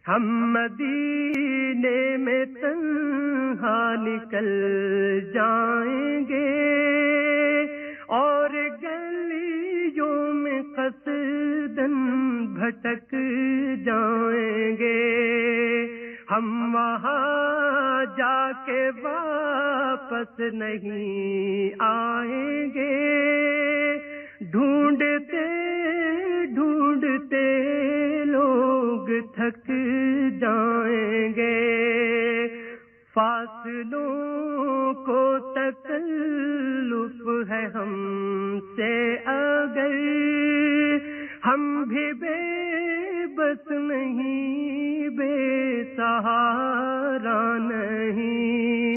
ہم مدینے میں تنہا نکل جائیں گے اور گلیوں میں قصداً بھٹک جائیں گے. ہم وہاں جا کے واپس نہیں آئیں گے. ڈھونڈتے ڈھونڈتے لوگ تھک جائیں گے. فاصلوں کو تکلف ہے ہم سے اگر ہم بھی بے بس نہیں، بے سہارا نہیں.